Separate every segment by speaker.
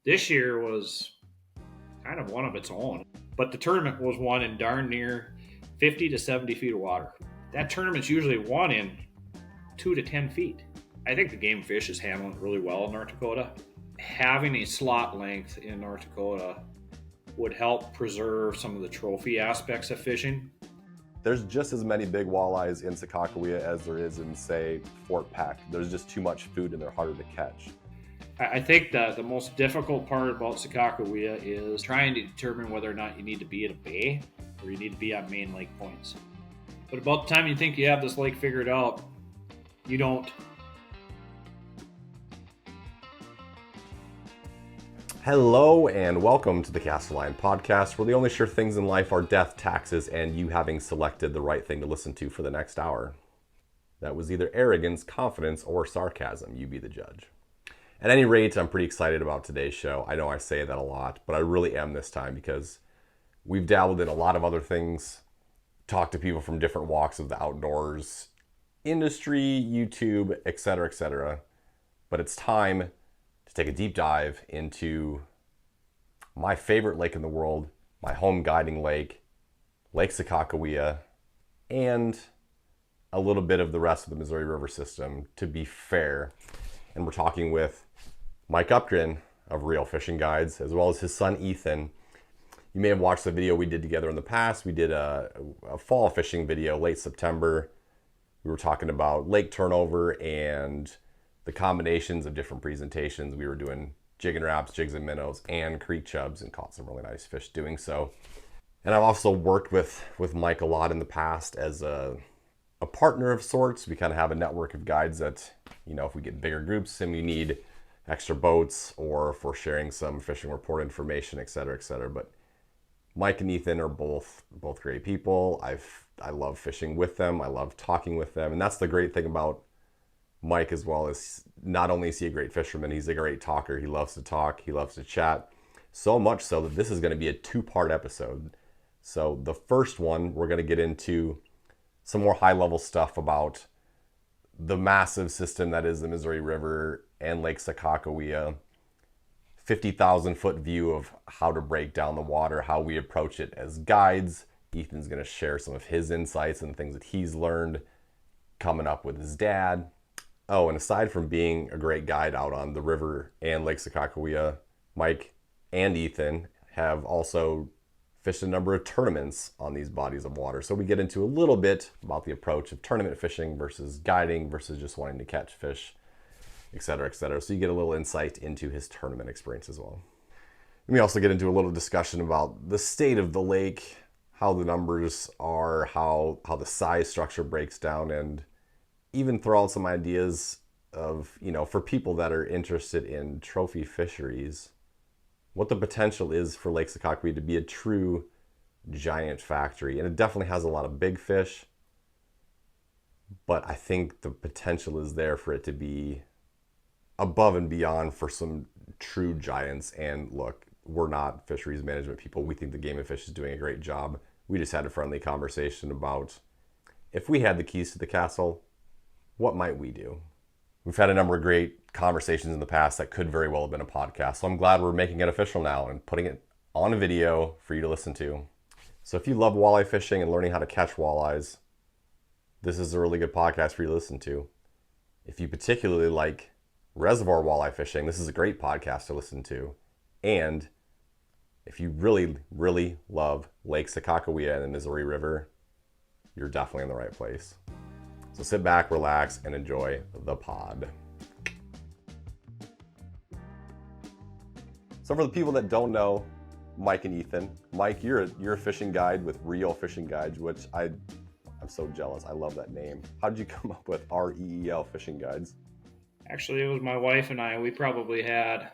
Speaker 1: This year was kind of one of its own, but the tournament was won in darn near 50 to 70 feet of water. That tournament's usually won in 2 to 10 feet. I think the game fish is handling it really well in North Dakota. Having a slot length in North Dakota would help preserve some of the trophy aspects of fishing.
Speaker 2: There's just as many big walleyes in Sakakawea as there is in, say, Fort Peck. There's just too much food and they're harder to catch.
Speaker 1: I think that the most difficult part about Sakakawea is trying to determine whether or not you need to be at a bay or you need to be at main lake points. But about the time you think you have this lake figured out, you don't.
Speaker 2: Hello and welcome to the Cast Line podcast, where the only sure things in life are death, taxes, and you having selected the right thing to listen to for the next hour. That was either arrogance, confidence, or sarcasm. You be the judge. At any rate, I'm pretty excited about today's show. I know I say that a lot, but I really am this time because we've dabbled in a lot of other things, talked to people from different walks of the outdoors, industry, YouTube, etc., etc. But it's time to take a deep dive into my favorite lake in the world, my home guiding lake, Lake Sakakawea, and a little bit of the rest of the Missouri River system, to be fair. And we're talking with Mike Upgren of Real Fishing Guides, as well as his son Ethan. You may have watched the video we did together in the past. We did a fall fishing video late September. We were talking about lake turnover and the combinations of different presentations. We were doing jig and wraps, jigs and minnows, and creek chubs, and caught some really nice fish doing so. And I've also worked with Mike a lot in the past as a partner of sorts. We kind of have a network of guides that, you know, if we get bigger groups and we need extra boats or if we're sharing some fishing report information, et cetera, et cetera. But Mike and Ethan are both great people. I love fishing with them. I love talking with them. And that's the great thing about Mike, as well as not only is he a great fisherman, he's a great talker. He loves to talk. He loves to chat. So much so that this is going to be a two-part episode. So the first one, we're going to get into some more high-level stuff about the massive system that is the Missouri River and Lake Sakakawea, 50,000 foot view of how to break down the water, how we approach it as guides. Ethan's going to share some of his insights and things that he's learned coming up with his dad. Oh, and aside from being a great guide out on the river and Lake Sakakawea, Mike and Ethan have also fished a number of tournaments on these bodies of water. So we get into a little bit about the approach of tournament fishing versus guiding versus just wanting to catch fish, et cetera, et cetera. So you get a little insight into his tournament experience as well. And we also get into a little discussion about the state of the lake, how the numbers are, how the size structure breaks down, and even throw out some ideas of, you know, for people that are interested in trophy fisheries, what the potential is for Lake Sakakawea to be a true giant factory. And it definitely has a lot of big fish, but I think the potential is there for it to be above and beyond for some true giants. And look, we're not fisheries management people. We think the Game and Fish is doing a great job. We just had a friendly conversation about, if we had the keys to the castle, what might we do? We've had a number of great conversations in the past that could very well have been a podcast. So I'm glad we're making it official now and putting it on a video for you to listen to. So if you love walleye fishing and learning how to catch walleyes, this is a really good podcast for you to listen to. If you particularly like reservoir walleye fishing, this is a great podcast to listen to. And if you really, really love Lake Sakakawea and the Missouri River, you're definitely in the right place. So sit back, relax, and enjoy the pod. So for the people that don't know Mike and Ethan, Mike, you're a fishing guide with Real Fishing Guides, which I'm so jealous. I love that name. How did you come up with REEL Fishing Guides?
Speaker 1: Actually, it was my wife and I. We probably had,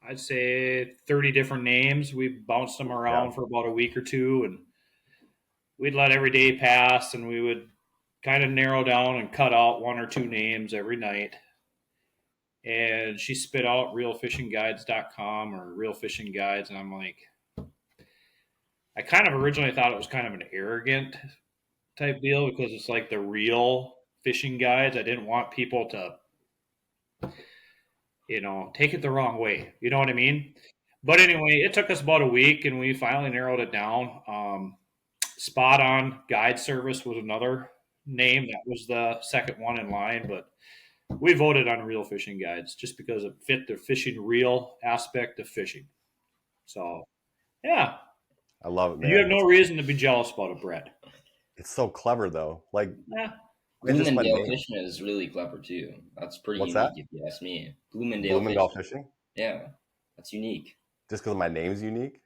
Speaker 1: I'd say, 30 different names. We bounced them around for about a week or two, and we'd let every day pass, and we would kind of narrow down and cut out one or two names every night. And she spit out realfishingguides.com or Real Fishing Guides. And I'm like, I kind of originally thought it was kind of an arrogant type deal because it's like the real fishing guides. I didn't want people to take it the wrong way. You know what I mean? But anyway, it took us about a week, and we finally narrowed it down. Spot On Guide Service was another name. That was the second one in line, but we voted on Reel Fishing Guides just because it fit the fishing reel aspect of fishing. So, yeah.
Speaker 2: I love it,
Speaker 1: And you have
Speaker 2: man.
Speaker 1: no reason to be jealous about it, Brett.
Speaker 2: It's so clever though. Like,
Speaker 1: Yeah.
Speaker 2: and just my
Speaker 3: Bloemendaal
Speaker 2: name.
Speaker 3: fishing is really clever too. That's pretty
Speaker 2: What's that?
Speaker 3: unique if you ask me. Bloemendaal
Speaker 2: Bloemendaal
Speaker 3: fishing.
Speaker 2: fishing?
Speaker 3: Yeah, that's unique.
Speaker 2: Just because my name's unique?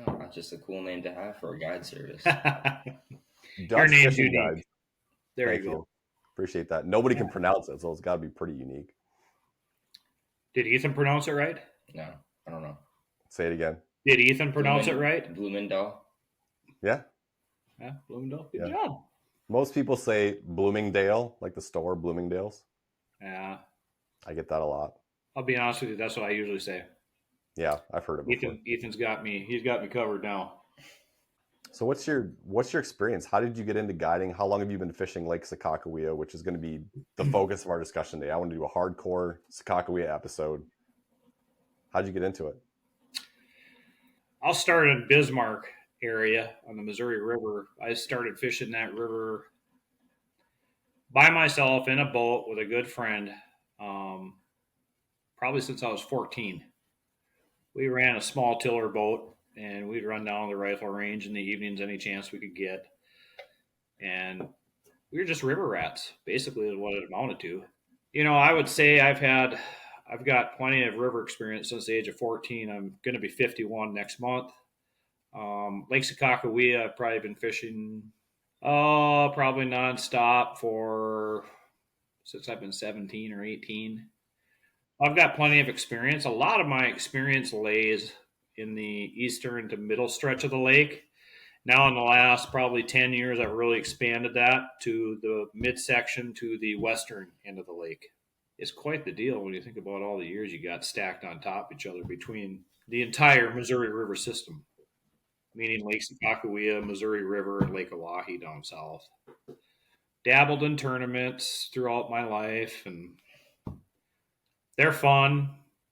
Speaker 3: Oh, that's just a cool name to have for a guide service.
Speaker 1: Your
Speaker 2: Dutch
Speaker 1: name's
Speaker 2: fishing
Speaker 1: unique.
Speaker 2: guides.
Speaker 1: There
Speaker 2: Thank
Speaker 1: you go.
Speaker 2: Appreciate that. Nobody
Speaker 1: Yeah.
Speaker 2: can pronounce it, so it's got to be pretty unique.
Speaker 1: Did Ethan pronounce it right?
Speaker 3: No, I don't know.
Speaker 2: Say it again.
Speaker 1: Did Ethan pronounce it right?
Speaker 3: Bloemendaal.
Speaker 2: Yeah.
Speaker 1: Yeah, Bloemendaal. Good
Speaker 2: Yeah.
Speaker 1: job.
Speaker 2: Most people say Bloomingdale, like the store, Bloomingdale's.
Speaker 1: Yeah.
Speaker 2: I get that a lot.
Speaker 1: I'll be honest with you. That's what I usually say.
Speaker 2: Yeah, I've heard it before.
Speaker 1: Ethan's got me. He's got me covered now.
Speaker 2: So what's your experience? How did you get into guiding? How long have you been fishing Lake Sakakawea, which is going to be the focus of our discussion today? I want to do a hardcore Sakakawea episode. How'd you get into it?
Speaker 1: I'll start in Bismarck area on the Missouri River. I started fishing that river by myself in a boat with a good friend, probably since I was 14. We ran a small tiller boat, and we'd run down the rifle range in the evenings any chance we could get. And we were just river rats, basically, is what it amounted to. I would say I've got plenty of river experience since the age of 14. I'm going to be 51 next month. Lake Sakakawea, I've probably been fishing, probably nonstop since I've been 17 or 18. I've got plenty of experience. A lot of my experience lays in the eastern to middle stretch of the lake. Now, in the last probably 10 years, I've really expanded that to the midsection to the western end of the lake. It's quite the deal when you think about all the years you got stacked on top of each other between the entire Missouri River system, meaning Lake Sakakawea, Missouri River, and Lake Oahe down south. Dabbled in tournaments throughout my life, and they're fun.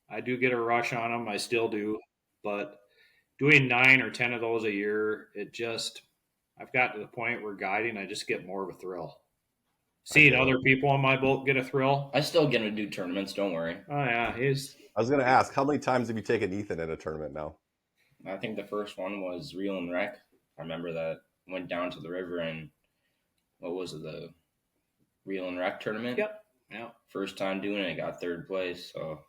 Speaker 1: I do get a rush on them. I still do. But doing 9 or 10 of those a year, I've got to the point where guiding, I just get more of a thrill. Seeing other people on my boat get a thrill.
Speaker 3: I still get to do tournaments, don't worry.
Speaker 1: Oh, yeah.
Speaker 2: I was going to ask, how many times have you taken Ethan in a tournament now?
Speaker 3: I think the first one was Reel and Wreck. I remember that went down to the river and what was it, the Reel and Wreck tournament?
Speaker 1: Yep. Yeah.
Speaker 3: First time doing it, I got third place, so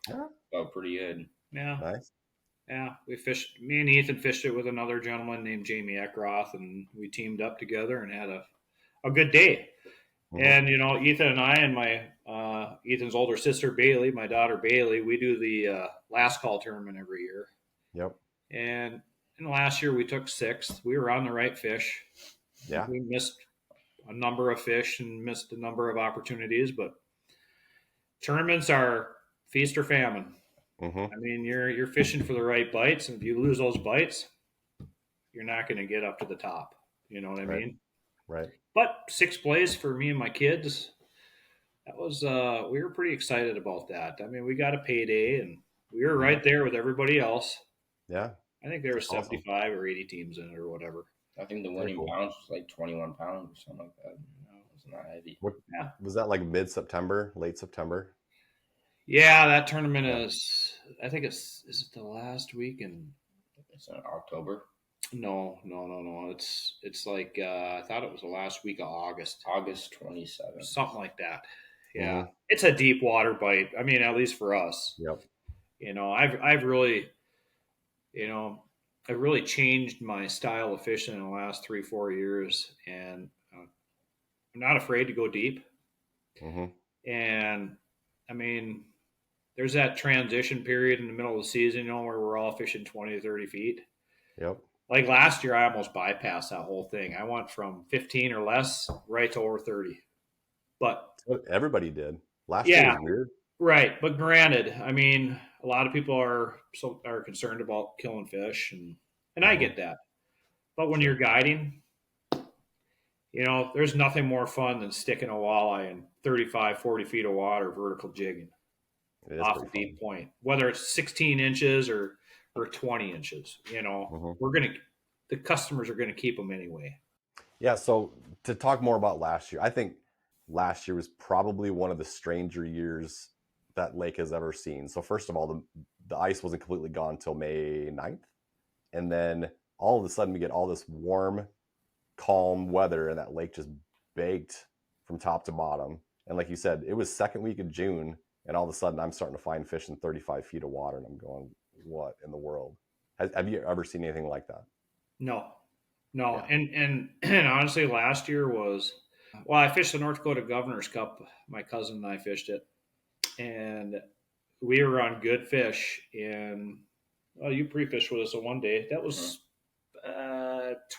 Speaker 3: felt pretty good.
Speaker 1: Yeah.
Speaker 2: Nice.
Speaker 1: Yeah. Me and Ethan fished it with another gentleman named Jamie Eckroth, and we teamed up together and had a good day. Mm-hmm. And, Ethan and I and my Ethan's older sister, Bailey, my daughter, Bailey, we do the last call tournament every year.
Speaker 2: Yep.
Speaker 1: And in last year, we took 6th. We were on the right fish.
Speaker 2: Yeah.
Speaker 1: We missed a number of fish and missed a number of opportunities, but tournaments are feast or famine.
Speaker 2: Mm-hmm.
Speaker 1: I mean, you're fishing for the right bites, and if you lose those bites, you're not going to get up to the top. You know what I mean?
Speaker 2: Right.
Speaker 1: But 6th place for me and my kids, that was we were pretty excited about that. I mean, we got a payday, and we were right there with everybody else.
Speaker 2: Yeah.
Speaker 1: I think there were 75 or 80 teams in it or whatever.
Speaker 3: I think the winning pounds was like 21 pounds or something like that. It's not heavy.
Speaker 2: Was that like mid-September, late September?
Speaker 1: Yeah, that tournament is. I think is it the last week in?
Speaker 3: It's in October.
Speaker 1: No. It's like I thought it was the last week of August.
Speaker 3: August 27th.
Speaker 1: Something like that. Yeah, It's a deep water bite. I mean, at least for us.
Speaker 2: Yep.
Speaker 1: I've really, I've really changed my style of fishing in the last 3-4 years, and I'm not afraid to go deep.
Speaker 2: Mm-hmm.
Speaker 1: And I mean, there's that transition period in the middle of the season, where we're all fishing 20 to 30 feet.
Speaker 2: Yep.
Speaker 1: Like last year, I almost bypassed that whole thing. I went from 15 or less right to over 30. But
Speaker 2: everybody did. Last year was weird.
Speaker 1: Right. But granted, I mean, a lot of people are concerned about killing fish, and I get that. But when you're guiding, there's nothing more fun than sticking a walleye in 35, 40 feet of water vertical jigging.
Speaker 2: It is
Speaker 1: off a
Speaker 2: pretty
Speaker 1: deep point, whether it's 16 inches or 20 inches. The customers are going to keep them anyway.
Speaker 2: Yeah. So to talk more about last year, I think last year was probably one of the stranger years that lake has ever seen. So first of all, the ice wasn't completely gone until May 9th. And then all of a sudden we get all this warm, calm weather, and that lake just baked from top to bottom. And like you said, it was second week of June, and all of a sudden I'm starting to find fish in 35 feet of water, and I'm going, what in the world? Have you ever seen anything like that?
Speaker 1: No.
Speaker 2: Yeah.
Speaker 1: And honestly, last year was, well, I fished the North Dakota Governor's Cup. My cousin and I fished it, and we were on good fish. And you pre-fished with us on one day. That was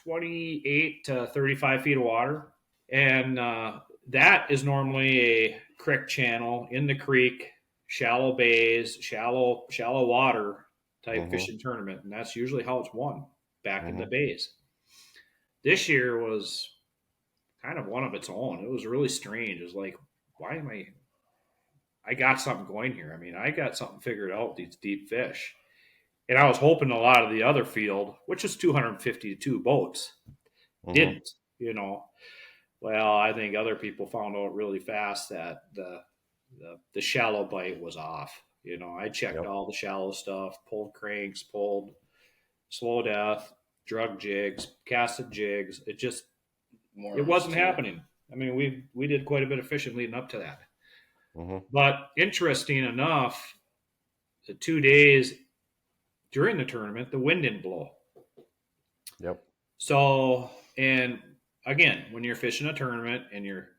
Speaker 1: 28 to 35 feet of water, and that is normally a creek channel in the creek, shallow bays, shallow water type fishing tournament, and that's usually how it's won back in the bays. This year was kind of one of its own. It was really strange. It was like, why am I got something going here. I mean, I got something figured out with these deep fish. And I was hoping a lot of the other field, which is 252 boats, didn't, Well, I think other people found out really fast that the shallow bite was off. I checked all the shallow stuff, pulled cranks, pulled slow death, drug jigs, casted jigs. It wasn't happening. I mean, we did quite a bit of fishing leading up to that. But interesting enough, the 2 days during the tournament, the wind didn't blow.
Speaker 2: Yep.
Speaker 1: So, and again, when you're fishing a tournament and you're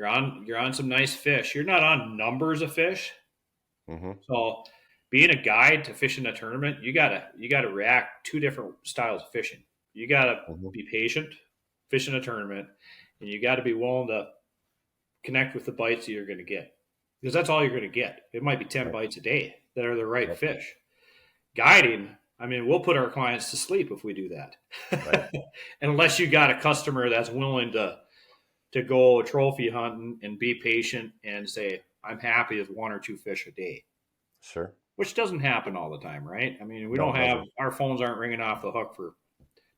Speaker 1: on some nice fish, you're not on numbers of fish. So, being a guide to fishing a tournament, you gotta react two different styles of fishing. You gotta be patient fishing a tournament, and you got to be willing to connect with the bites that you're going to get, because that's all you're going to get. It might be 10 bites a day that are the right fish. Guiding, I mean, we'll put our clients to sleep if we do that. Unless you got a customer that's willing to go trophy hunting and be patient and say, I'm happy with 1 or 2 fish a day.
Speaker 2: Sure.
Speaker 1: Which doesn't happen all the time, right? I mean, we don't have, our phones aren't ringing off the hook for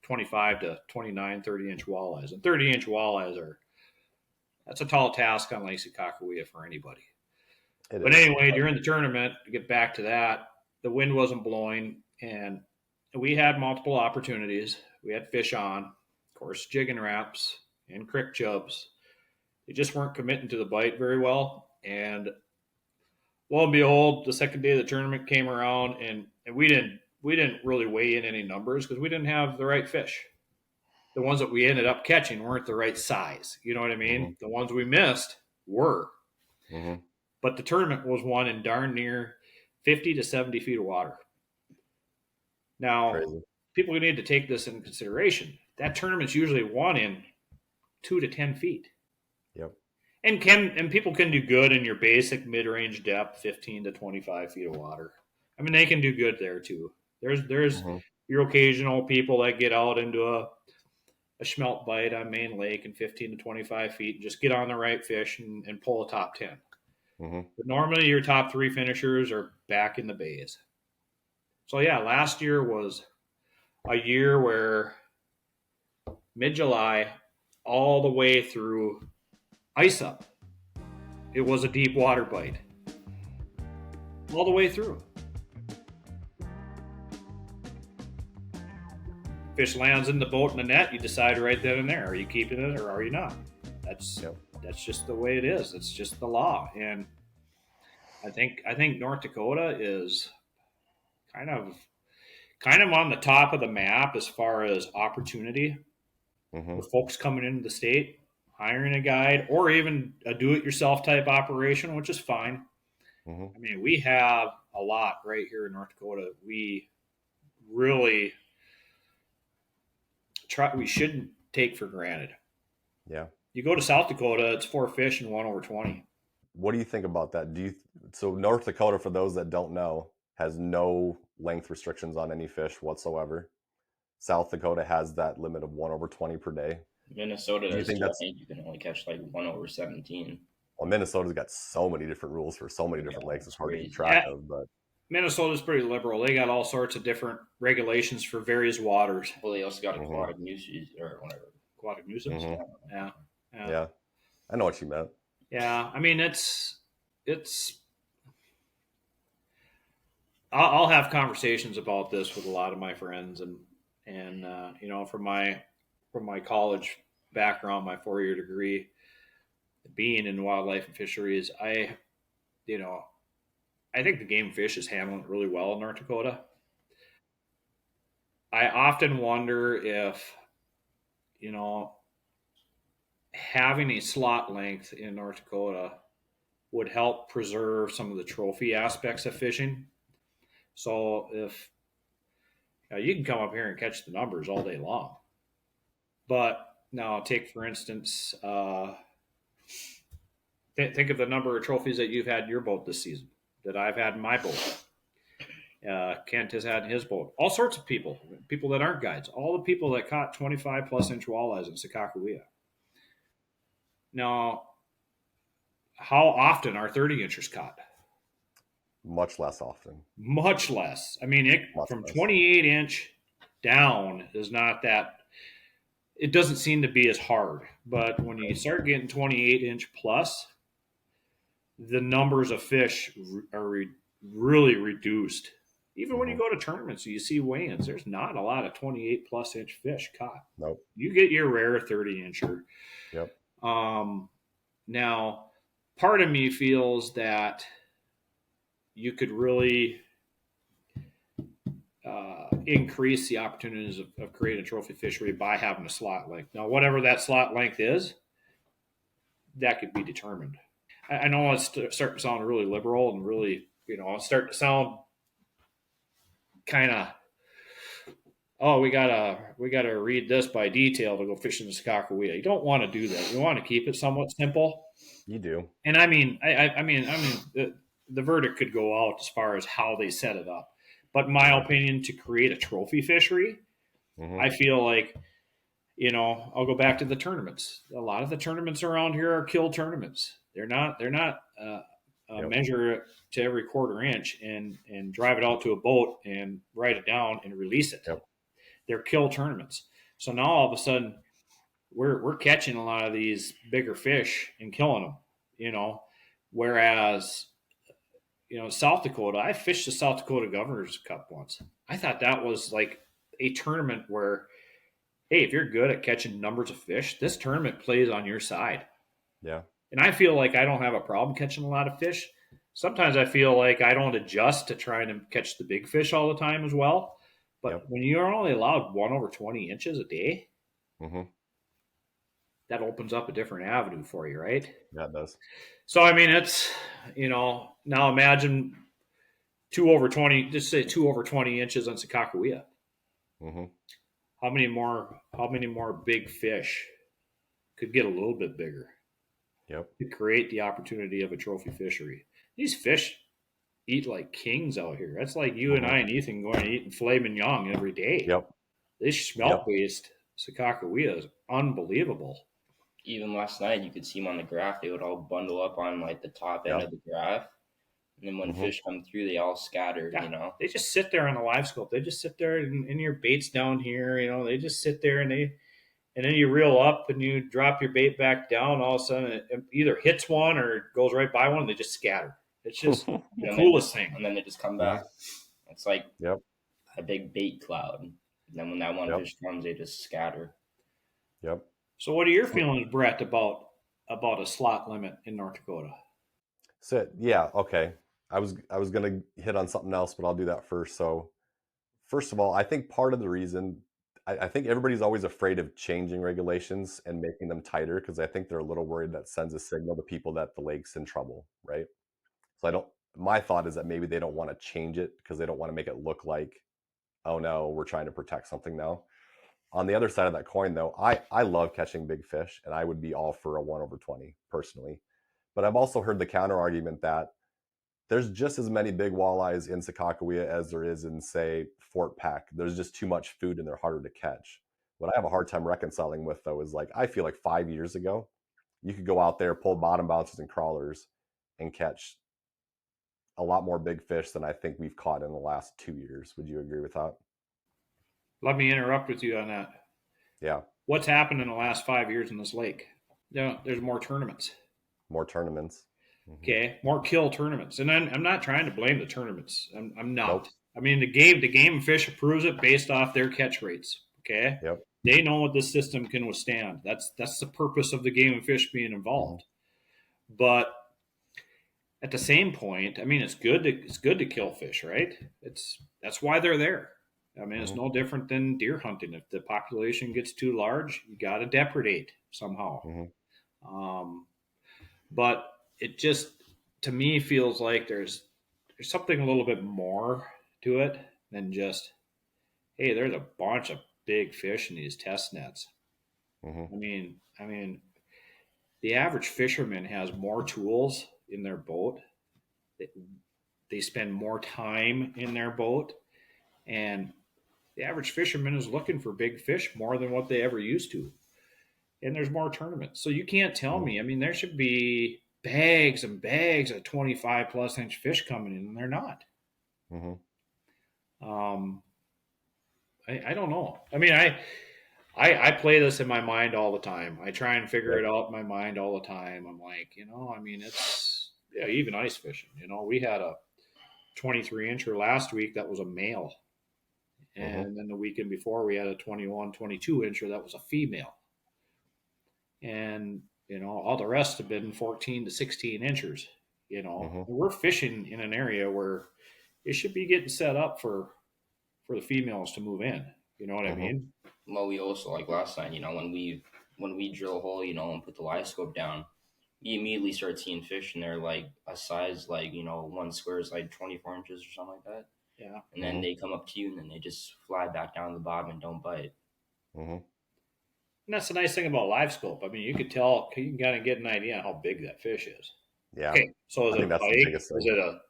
Speaker 1: 25 to 29, 30-inch walleyes. And 30-inch walleyes that's a tall task on Lake Sakakawea for anybody. But anyway, during the tournament, to get back to that, the wind wasn't blowing, and we had multiple opportunities. We had fish on, of course, jig and wraps and crick chubs. They just weren't committing to the bite very well. And lo and behold, the second day of the tournament came around, and we didn't really weigh in any numbers because we didn't have the right fish. The ones that we ended up catching weren't the right size. You know what I mean? The ones we missed were. But the tournament was won in darn near 50 to 70 feet of water. Now, people need to take this into consideration. That tournament's usually won in 2 to 10 feet.
Speaker 2: Yep.
Speaker 1: And people can do good in your basic mid-range depth, 15 to 25 feet of water. I mean, they can do good there too. There's your occasional people that get out into a smelt bite on Main Lake in 15 to 25 feet and just get on the right fish and pull a top 10. But normally your top 3 finishers are back in the bays. So yeah, last year was a year where mid-July all the way through ice up, it was a deep water bite. All the way through. Fish lands in the boat in the net, you decide right then and there, are you keeping it or are you not? That's just the way it is. It's just the law. And I think North Dakota is kind of on the top of the map as far as opportunity with folks coming into the state, hiring a guide, or even a do-it-yourself type operation, which is fine. I mean, we have a lot right here in North Dakota. We really we shouldn't take for granted.
Speaker 2: Yeah.
Speaker 1: You go to South Dakota, it's 4 fish and 1 over 20.
Speaker 2: What do you think about that? So North Dakota, for those that don't know, has no length restrictions on any fish whatsoever. South Dakota has that limit of 1 over 20 per day.
Speaker 3: Minnesota does. I think you can only catch like 1 over 17.
Speaker 2: Well, Minnesota's got so many different rules for so many different
Speaker 3: Yeah,
Speaker 2: lakes. It's
Speaker 3: it's
Speaker 2: hard to keep
Speaker 3: crazy.
Speaker 2: track
Speaker 1: Yeah,
Speaker 2: of, but
Speaker 1: Minnesota's pretty liberal. They got all sorts of different regulations for various waters.
Speaker 3: Well, they also got
Speaker 2: hmm
Speaker 3: aquatic nuisance or whatever.
Speaker 1: Aquatic nuisance.
Speaker 2: hmm
Speaker 1: Yeah, yeah,
Speaker 2: yeah, I know what you meant.
Speaker 1: yeah. I mean, it's. I'll have conversations about this with a lot of my friends, and from my college background, my 4 year degree, being in wildlife and fisheries, you know I think the game fish is handling it really well in North Dakota. I often wonder if you know having a slot length in North Dakota would help preserve some of the trophy aspects of fishing. So if you can come up here and catch the numbers all day long, but now take for instance, think of the number of trophies that you've had in your boat this season, that I've had in my boat. Kent has had in his boat. All sorts of people that aren't guides, all the people that caught 25 plus inch walleyes in Sakakawea. Now, how often are 30 inchers caught?
Speaker 2: Much less often.
Speaker 1: Much less. I mean,
Speaker 2: Much
Speaker 1: from
Speaker 2: less.
Speaker 1: 28 inch down is not that. It doesn't seem to be as hard, but when you start getting 28 inch plus, the numbers of fish are really reduced. Even when you
Speaker 2: hmm
Speaker 1: go to tournaments, you see weigh-ins. There's not a lot of 28 plus inch fish caught.
Speaker 2: Nope.
Speaker 1: You get your rare 30 incher.
Speaker 2: Yep.
Speaker 1: Now, part of me feels that you could really increase the opportunities of creating a trophy fishery by having a slot length. Now, whatever that slot length is, that could be determined. I know it's starting to sound really liberal and really, it's starting to sound kind of, oh, we gotta read this by detail to go fishing the Sakakawea. You don't want to do that. You want to keep it somewhat simple.
Speaker 2: You do.
Speaker 1: And I mean, the verdict could go out as far as how they set it up. But in my opinion, to create a trophy fishery,
Speaker 2: hmm
Speaker 1: I feel like, I'll go back to the tournaments. A lot of the tournaments around here are kill tournaments. They're not
Speaker 2: Yep.
Speaker 1: measure it to every quarter inch and drive it out to a boat and write it down and release it.
Speaker 2: Yep.
Speaker 1: They're kill tournaments. So now all of a sudden we're catching a lot of these bigger fish and killing them. Whereas South Dakota, I fished the South Dakota Governor's Cup once. I thought that was like a tournament where, hey, if you're good at catching numbers of fish, this tournament plays on your side.
Speaker 2: Yeah.
Speaker 1: And I feel like I don't have a problem catching a lot of fish. Sometimes I feel like I don't adjust to trying to catch the big fish all the time as well. But
Speaker 2: Yep.
Speaker 1: when you're only allowed 1/20 inches a day,
Speaker 2: hmm
Speaker 1: that opens up a different avenue for you, right?
Speaker 2: Yeah, it does.
Speaker 1: So I mean, it's now imagine 2/20, just say 2/20 inches on Sakakawea.
Speaker 2: hmm
Speaker 1: How many more big fish could get a little bit bigger
Speaker 2: Yep.
Speaker 1: to create the opportunity of a trophy fishery? These fish eat like kings out here. That's like you and I and Ethan going and eating filet mignon every day.
Speaker 2: Yep.
Speaker 1: This smelt based Sakakawea is unbelievable.
Speaker 3: Even last night, you could see them on the graph. They would all bundle up on like the top end
Speaker 2: Yep.
Speaker 3: of the graph, and then when fish come through, they all scatter.
Speaker 1: Yeah, they just sit there on the live scope. They just sit there, and your bait's down here. They just sit there, and then you reel up and you drop your bait back down. All of a sudden, it either hits one or goes right by one. And they just scatter. It's just the coolest thing.
Speaker 3: And then they just come back. It's like
Speaker 2: Yep.
Speaker 3: a big bait cloud. And then when that one fish comes, they just scatter.
Speaker 2: Yep.
Speaker 1: So, what are your feelings, Brett, about a slot limit in North Dakota?
Speaker 2: So yeah, okay. I was gonna hit on something else, but I'll do that first. So first of all, I think part of the reason I think everybody's always afraid of changing regulations and making them tighter because I think they're a little worried that sends a signal to people that the lake's in trouble, right? So my thought is that maybe they don't want to change it because they don't want to make it look like, oh no, we're trying to protect something now. On the other side of that coin, though, I love catching big fish, and I would be all for a 1/20 personally. But I've also heard the counter argument that there's just as many big walleyes in Sakakawea as there is in, say, Fort Peck. There's just too much food and they're harder to catch. What I have a hard time reconciling with, though, is like I feel like 5 years ago, you could go out there, pull bottom bouncers and crawlers, and catch a lot more big fish than I think we've caught in the last 2 years. Would you agree with that?
Speaker 1: Let me interrupt with you on that.
Speaker 2: Yeah.
Speaker 1: What's happened in the last 5 years in this lake? There's more tournaments.
Speaker 2: More tournaments.
Speaker 1: Okay, more kill tournaments, and I'm not trying to blame the tournaments. I'm not.
Speaker 2: Nope.
Speaker 1: I mean, the game and fish approves it based off their catch rates. Okay,
Speaker 2: Yep.
Speaker 1: they know what this system can withstand. That's the purpose of the game and fish being involved. But at the same point, I mean, it's good to kill fish, right? That's why they're there. I mean, it's no different than deer hunting. If the population gets too large, you got to depredate somehow. But it just, to me, feels like there's something a little bit more to it than just, hey, there's a bunch of big fish in these test nets. I mean, the average fisherman has more tools in their boat. They spend more time in their boat, and the average fisherman is looking for big fish more than what they ever used to. And there's more tournaments. So you can't tell me. I mean, there should be bags and bags of 25 plus inch fish coming in, and they're not. I don't know. I mean, I play this in my mind all the time. I try and figure it out in my mind all the time. I'm like, I mean, it's even ice fishing. We had a 23 incher last week that was a male. And then the weekend before we had a 21, 22 incher that was a female. And, all the rest have been 14 to 16 inches, We're fishing in an area where it should be getting set up for the females to move in. You know what I mean?
Speaker 3: Well, we also, like last night, when we drill a hole, and put the live scope down, you immediately start seeing fish in there like a size like, one square is like 24 inches or something like that.
Speaker 1: Yeah.
Speaker 3: And then they come up to you and then they just fly back down to the bottom and don't bite.
Speaker 1: And that's the nice thing about live scope. I mean, you can kind of get an idea on how big that fish is.
Speaker 2: Yeah.
Speaker 1: Okay. So is it a pike?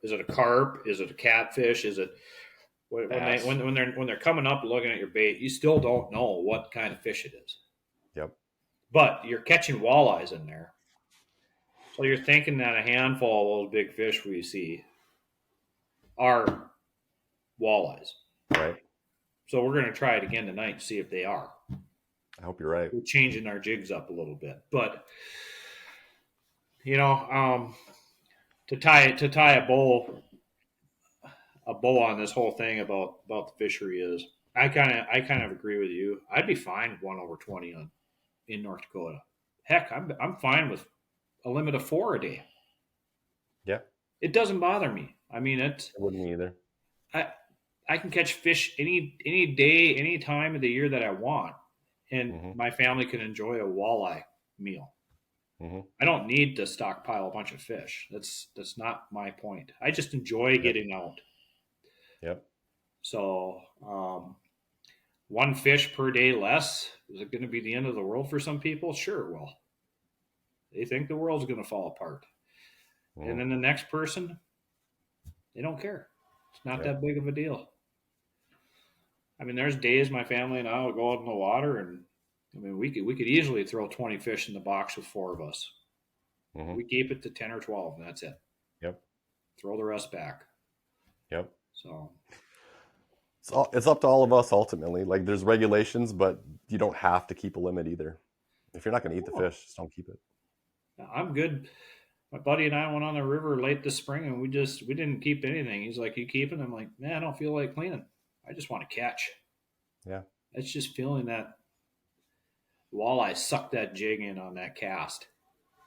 Speaker 1: Is it a carp? Is it a catfish? Is it when they're coming up looking at your bait, you still don't know what kind of fish it is.
Speaker 2: Yep.
Speaker 1: But you're catching walleyes in there. So you're thinking that a handful of those big fish we see are walleyes.
Speaker 2: Right.
Speaker 1: So we're going to try it again tonight to see if they are.
Speaker 2: I hope you're right.
Speaker 1: We're changing our jigs up a little bit, but to tie a bow on this whole thing about the fishery is I kind of agree with you. I'd be fine with 1 over 20 in North Dakota. Heck, I'm fine with a limit of 4 a day.
Speaker 2: Yeah,
Speaker 1: it doesn't bother me. I mean,
Speaker 2: it wouldn't either.
Speaker 1: I can catch fish any day, any time of the year that I want, and my family can enjoy a walleye meal. I don't need to stockpile a bunch of fish. That's not my point. I just enjoy getting out.
Speaker 2: Yep.
Speaker 1: So, one fish per day less, is it going to be the end of the world for some people? Sure, well, they think the world's going to fall apart. And then the next person, they don't care. It's not that big of a deal. I mean, there's days my family and I will go out in the water, and I mean, we could easily throw 20 fish in the box with 4 of us. We keep it to 10 or 12, and that's it.
Speaker 2: Yep.
Speaker 1: Throw the rest back.
Speaker 2: Yep.
Speaker 1: So
Speaker 2: it's up to all of us ultimately. Like, there's regulations, but you don't have to keep a limit either. If you're not going to eat the fish, just don't keep it.
Speaker 1: I'm good. My buddy and I went on the river late this spring, and we didn't keep anything. He's like, "You keeping?" I'm like, "Man, I don't feel like cleaning. I just want to catch."
Speaker 2: Yeah.
Speaker 1: It's just feeling that walleye suck that jig in on that cast.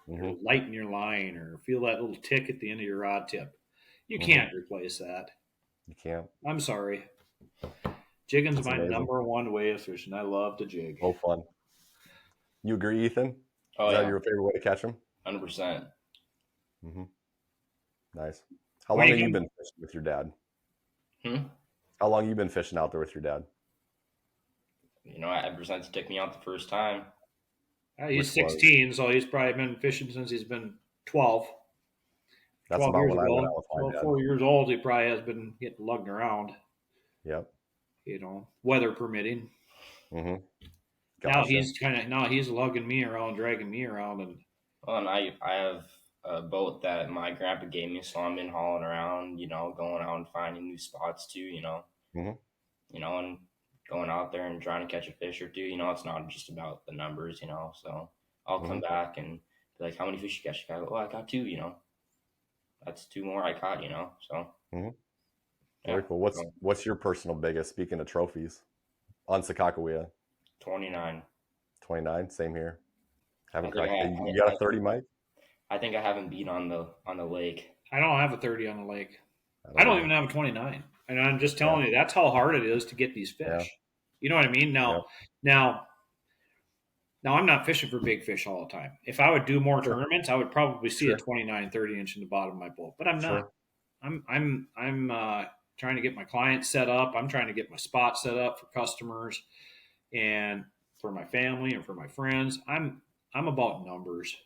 Speaker 1: Or lighten your line, or feel that little tick at the end of your rod tip. You can't replace that.
Speaker 2: You can't.
Speaker 1: I'm sorry. Jigging's my number one way of fishing. I love to jig.
Speaker 2: Oh, fun. You agree, Ethan?
Speaker 3: Oh,
Speaker 2: Is that your favorite way to catch them?
Speaker 3: 100%.
Speaker 2: Nice. How long have you been fishing with your dad? How long have you been fishing out there with your dad?
Speaker 3: Ever since he took me out the first time.
Speaker 1: He's 16, so he's probably been fishing since he's been 12.
Speaker 2: That's about when I went out with my dad.
Speaker 1: 4 years old, he probably has been getting lugged around.
Speaker 2: Yep.
Speaker 1: Weather permitting.
Speaker 2: Gotcha.
Speaker 1: Now he's lugging me around, dragging me around, and
Speaker 3: Well, and I have a boat that my grandpa gave me, so I'm in hauling around, going out and finding new spots too,
Speaker 2: Hmm.
Speaker 3: and going out there and trying to catch a fish or two. It's not just about the numbers, So I'll
Speaker 2: Hmm.
Speaker 3: come back and be like, "How many fish you catch?" I go, "Oh, I got two." That's two more I caught. So
Speaker 2: Hmm.
Speaker 3: yeah,
Speaker 2: Very cool.
Speaker 3: so
Speaker 2: What's your personal biggest, speaking of trophies, on Sakakawea?
Speaker 3: 29.
Speaker 2: 29. Same here.
Speaker 3: I
Speaker 2: Haven't
Speaker 3: think
Speaker 2: cracked. You got a 30, Mike?
Speaker 3: I think I haven't been on the lake.
Speaker 1: I don't have a 30 on the lake.
Speaker 2: I
Speaker 1: I
Speaker 2: don't
Speaker 1: don't
Speaker 2: either.
Speaker 1: even have a 29. And I'm just
Speaker 2: Yeah.
Speaker 1: telling you, that's how hard it is to get these
Speaker 2: Yeah.
Speaker 1: fish. You know what I mean?
Speaker 2: Yep.
Speaker 1: Now, now I'm not fishing for big fish all the time. If I would do more
Speaker 2: Sure.
Speaker 1: tournaments, I would probably see a
Speaker 2: Sure.
Speaker 1: 29, 30 inch in the bottom of my boat, but I'm not.
Speaker 2: Sure.
Speaker 1: I'm trying to get my clients set up. I'm trying to get my spot set up for customers and for my family and for my friends. I'm about numbers.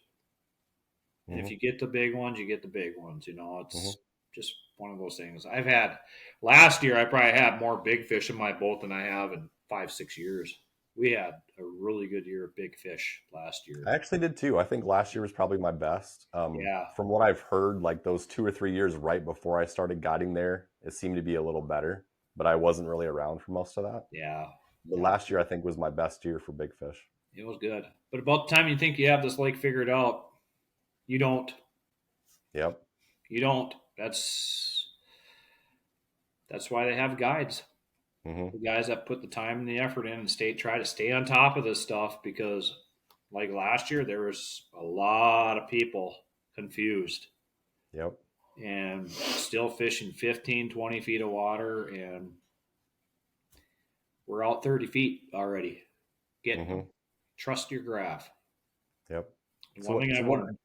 Speaker 1: And if
Speaker 2: Hmm.
Speaker 1: you get the big ones, you get the big ones.
Speaker 2: Hmm.
Speaker 1: It's just one of those things. I've had last year, I probably had more big fish in my boat than I have in 5, 6 years. We had a really good year of big fish last year.
Speaker 2: I actually did too. I think last year was probably my best.
Speaker 1: Yeah,
Speaker 2: From what I've heard, like those 2 or 3 years right before I started guiding there, it seemed to be a little better, but I wasn't really around for most of that.
Speaker 1: yeah,
Speaker 2: But
Speaker 1: yeah.
Speaker 2: last year, I think was my best year for big fish.
Speaker 1: It was good. But about the time you think you have this lake figured out, you don't.
Speaker 2: Yep.
Speaker 1: You don't. That's why they have guides.
Speaker 2: Hmm.
Speaker 1: The guys that put the time and the effort in and try to stay on top of this stuff because like last year there was a lot of people confused
Speaker 2: Yep.
Speaker 1: and still fishing 15, 20 feet of water, and we're out 30 feet already getting
Speaker 2: Hmm.
Speaker 1: them. Trust your graph.
Speaker 2: Yep.
Speaker 1: And
Speaker 2: So
Speaker 1: one
Speaker 2: what?
Speaker 1: thing
Speaker 2: So
Speaker 1: I've
Speaker 2: what?
Speaker 1: learned,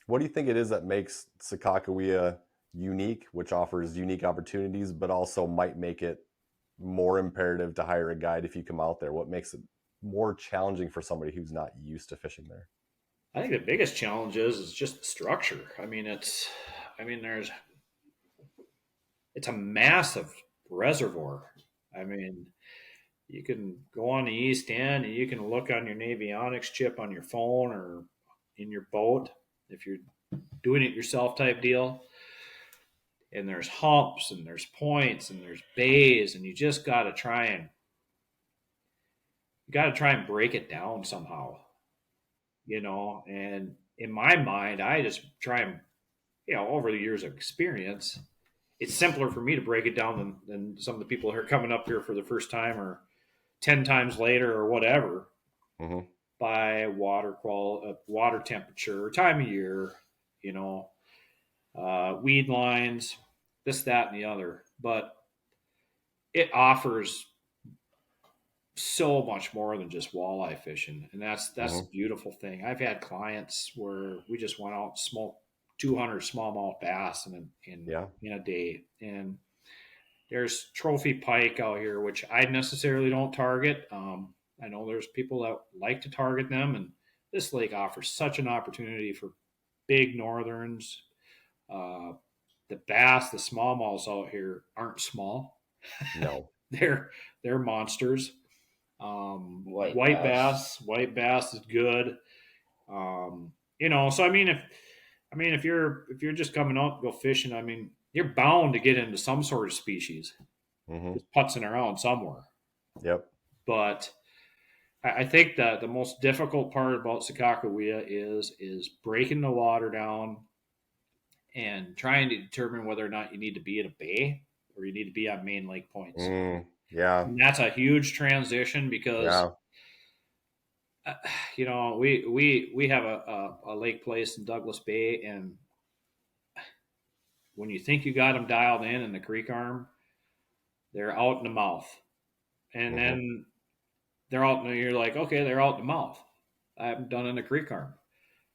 Speaker 2: What do you think it is that makes Sakakawea unique, which offers unique opportunities, but also might make it more imperative to hire a guide if you come out there? What makes it more challenging for somebody who's not used to fishing there?
Speaker 1: I think the biggest challenge is just the structure. There's it's a massive reservoir. I mean, you can go on the east end and you can look on your Navionics chip on your phone or in your boat if you're doing it yourself type deal. And there's humps and there's points and there's bays, and you got to try and break it down somehow, And in my mind, I just try and over the years of experience, it's simpler for me to break it down than some of the people who are coming up here for the first time or 10 times later or whatever
Speaker 2: Hmm.
Speaker 1: by water temperature, time of year, you know, weed lines, this, that, and the other. But it offers so much more than just walleye fishing, and that's the
Speaker 2: Hmm.
Speaker 1: beautiful thing. I've had clients where we just went out and smoked 200 smallmouth bass
Speaker 2: Yeah.
Speaker 1: in a day, and there's trophy pike out here, which I necessarily don't target. I know there's people that like to target them, and this lake offers such an opportunity for big northerns. Uh, the bass, the smallmouths out here aren't small;
Speaker 2: No.
Speaker 1: they're they're monsters.
Speaker 3: White bass.
Speaker 1: White bass is good. So if you're just coming out to go fishing, you're bound to get into some sort of species
Speaker 2: Hmm.
Speaker 1: just putzing around somewhere.
Speaker 2: Yep.
Speaker 1: But I think that the most difficult part about Sakakawea is breaking the water down and trying to determine whether or not you need to be in a bay or you need to be on main lake points.
Speaker 2: Yeah.
Speaker 1: And that's a huge transition because
Speaker 2: Yeah.
Speaker 1: uh, we have a lake place in Douglas Bay, and when you think you got them dialed in the creek arm, they're out in the mouth, and
Speaker 2: Hmm.
Speaker 1: then they're out. And you're like, okay, they're out in the mouth. I haven't done in the creek arm.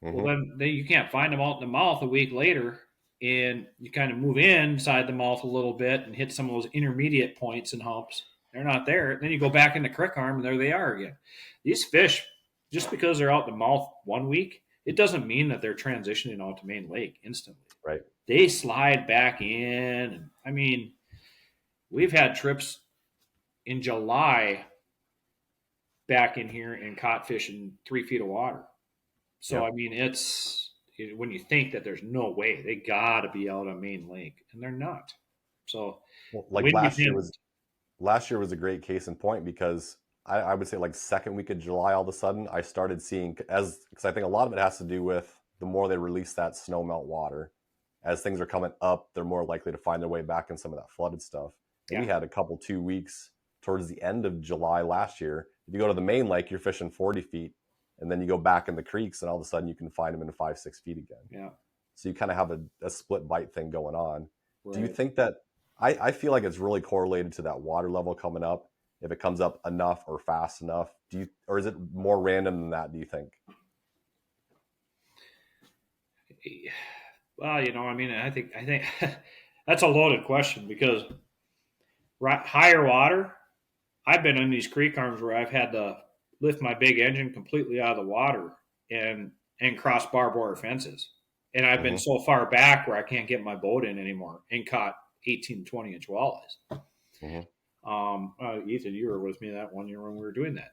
Speaker 1: Well,
Speaker 2: Hmm.
Speaker 1: then you can't find them out in the mouth a week later, and you kind of move inside the mouth a little bit and hit some of those intermediate points and humps. They're not there. Then you go back in the creek arm, and there they are again. These fish, just because they're out in the mouth one week, it doesn't mean that they're transitioning out to main lake instantly.
Speaker 2: Right.
Speaker 1: They slide back in. And, we've had trips in July back in here and caught fish in 3 feet of water. So,
Speaker 2: Yep.
Speaker 1: I mean, when you think that there's no way, they got to be out on Main Lake, and they're not. So,
Speaker 2: Well, like
Speaker 1: wind dependent.
Speaker 2: last year was a great case in point because I would say like second week of July, all of a sudden I started seeing because I think a lot of it has to do with the more they release that snow melt water. As things are coming up, they're more likely to find their way back in some of that flooded stuff. And we
Speaker 1: Yeah.
Speaker 2: had a couple 2 weeks towards the end of July last year. If you go to the main lake, you're fishing 40 feet, and then you go back in the creeks, and all of a sudden you can find them in 5, 6 feet again.
Speaker 1: Yeah.
Speaker 2: So you kind of have a split bite thing going on. Do you
Speaker 1: Right.
Speaker 2: think that I feel like it's really correlated to that water level coming up? If it comes up enough or fast enough, or is it more random than that? Do you think?
Speaker 1: Well, I mean, I think that's a loaded question because higher water. I've been in these creek arms where I've had to lift my big engine completely out of the water and cross barbed wire fences, and I've been
Speaker 2: Mm-hmm.
Speaker 1: so far back where I can't get my boat in anymore and caught 18 to 20 inch walleyes.
Speaker 2: Mm-hmm.
Speaker 1: Ethan, you were with me that one year when we were doing that.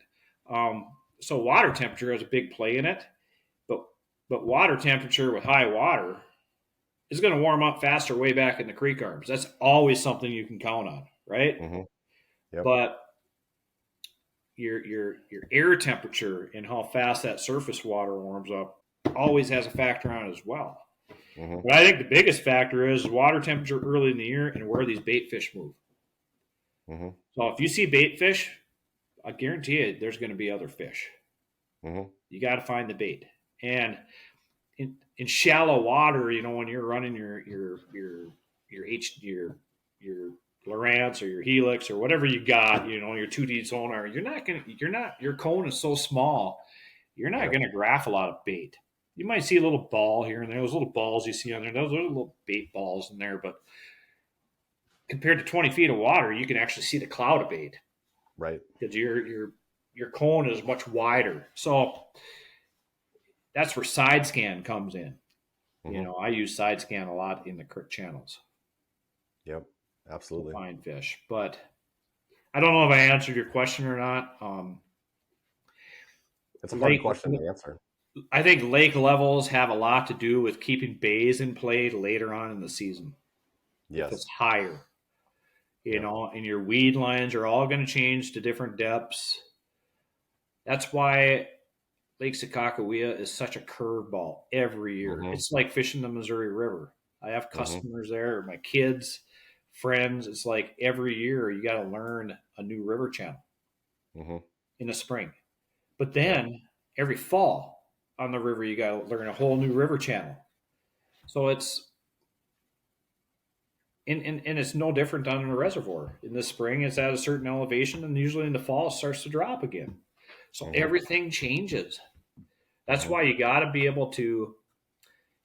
Speaker 1: So water temperature has a big play in it, but water temperature with high water is going to warm up faster way back in the creek arms. That's always something you can count on, right?
Speaker 2: Mm-hmm. Yep.
Speaker 1: But your air temperature and how fast that surface water warms up always has a factor on it as well.
Speaker 2: Mm-hmm.
Speaker 1: But I think the biggest factor is water temperature early in the year and where these bait fish move.
Speaker 2: Mm-hmm.
Speaker 1: So if you see bait fish, I guarantee you there's going to be other fish.
Speaker 2: Mm-hmm.
Speaker 1: You got to find the bait. And in shallow water, when you're running your Lowrance or your Helix or whatever you got, your 2D sonar, your cone is so small, you're not
Speaker 2: Yep.
Speaker 1: going to graph a lot of bait. You might see a little ball here and there. Those little balls you see on there, those are little bait balls in there. But compared to 20 feet of water, you can actually see the cloud of bait
Speaker 2: Right.
Speaker 1: because your cone is much wider. So that's where side scan comes in.
Speaker 2: Mm-hmm.
Speaker 1: I use side scan a lot in the creek channels
Speaker 2: Yep.
Speaker 1: to
Speaker 2: Absolutely.
Speaker 1: find fish. But I don't know if I answered your question or not.
Speaker 2: It's a hard
Speaker 1: Lake,
Speaker 2: question to answer.
Speaker 1: I think lake levels have a lot to do with keeping bays in play later on in the season. If it's
Speaker 2: Yes.
Speaker 1: higher,
Speaker 2: Yep.
Speaker 1: and your weed lines are all going to change to different depths. That's why Lake Sakakawea is such a curveball every year.
Speaker 2: Mm-hmm.
Speaker 1: It's like fishing the Missouri River. I have
Speaker 2: Mm-hmm.
Speaker 1: customers there, my kids, friends. It's like every year you got to learn a new river channel
Speaker 2: Mm-hmm.
Speaker 1: in the spring. But
Speaker 2: Yep.
Speaker 1: then every fall on the river, you got to learn a whole new river channel. So and it's no different on a reservoir. In the spring, it's at a certain elevation, and usually in the fall, it starts to drop again. So
Speaker 2: Mm-hmm.
Speaker 1: everything changes. That's
Speaker 2: Mm-hmm.
Speaker 1: why you got to be able to.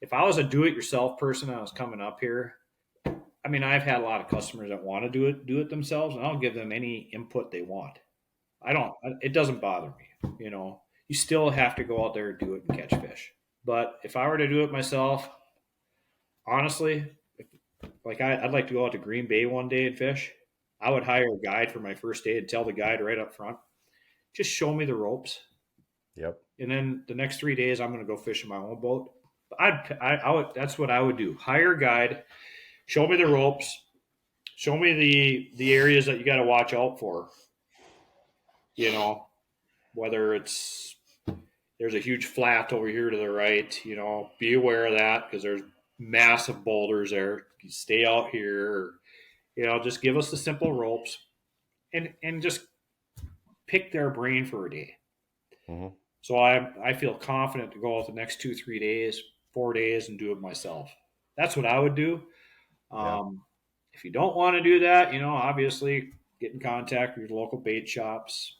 Speaker 1: If I was a do-it-yourself person, and I was coming up here. I mean, I've had a lot of customers that want to do it themselves, and I'll give them any input they want. I don't. It doesn't bother me. You still have to go out there and do it and catch fish. But if I were to do it myself, honestly, like I'd like to go out to Green Bay one day and fish. I would hire a guide for my first day and tell the guide right up front, just show me the ropes,
Speaker 2: Yep.
Speaker 1: and then the next 3 days I'm going to go fish in my own boat. I would. That's what I would do. Hire a guide, show me the ropes, show me the areas that you got to watch out for. Whether it's there's a huge flat over here to the right. Be aware of that because there's massive boulders there. You stay out here. Just give us the simple ropes and just pick their brain for a day.
Speaker 2: Mm-hmm.
Speaker 1: So I feel confident to go out the next 2, 3 days, 4 days, and do it myself. That's what I would do.
Speaker 2: Yeah.
Speaker 1: If you don't want to do that, obviously get in contact with your local bait shops.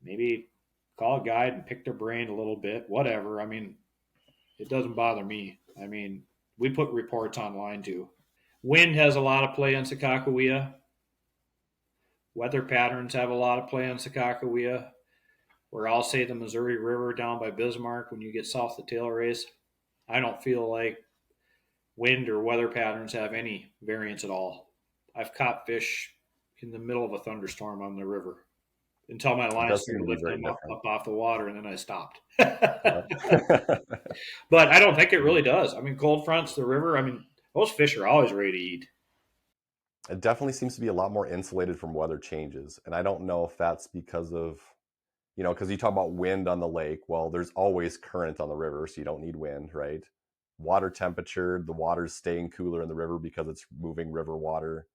Speaker 1: Maybe call a guide and pick their brain a little bit. Whatever. I mean, it doesn't bother me. I mean, we put reports online too. Wind has a lot of play on Sakakawea. Weather patterns have a lot of play on Sakakawea. Where I'll say the Missouri River down by Bismarck when you get south of Tail Race, I don't feel like wind or weather patterns have any variance at all. I've caught fish in the middle of a thunderstorm on the river. until my
Speaker 2: It
Speaker 1: line
Speaker 2: does seem
Speaker 1: started
Speaker 2: to be
Speaker 1: lifting
Speaker 2: very
Speaker 1: them up,
Speaker 2: different.
Speaker 1: up off the water, and then I stopped.
Speaker 2: Yeah.
Speaker 1: But I don't think it really does. I mean, cold fronts, the river, I mean, those fish are always ready to eat.
Speaker 2: It definitely seems to be a lot more insulated from weather changes. And I don't know if that's because of, because you talk about wind on the lake. Well, there's always current on the river, so you don't need wind, right? Water temperature, the water's staying cooler in the river because it's moving river water.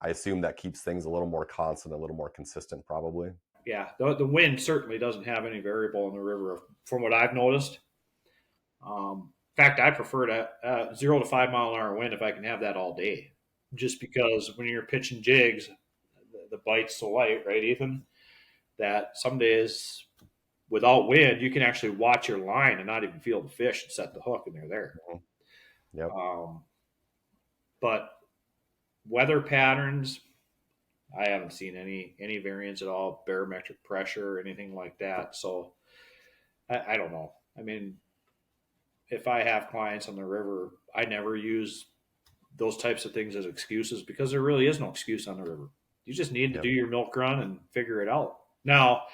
Speaker 2: I assume that keeps things a little more constant, a little more consistent, probably.
Speaker 1: Yeah, the wind certainly doesn't have any variable in the river from what I've noticed. In fact, I prefer to 0 to 5 mile an hour wind if I can have that all day, just because when you're pitching jigs, the bite's so light, right, Ethan? That some days without wind, you can actually watch your line and not even feel the fish and set the hook, and they're there.
Speaker 2: Mhm. Yep.
Speaker 1: But weather patterns, I haven't seen any variance at all, barometric pressure or anything like that. So I don't know. I mean, if I have clients on the river, I never use those types of things as excuses because there really is no excuse on the river. You just need to
Speaker 2: Yep.
Speaker 1: do your milk run and figure it out. Now,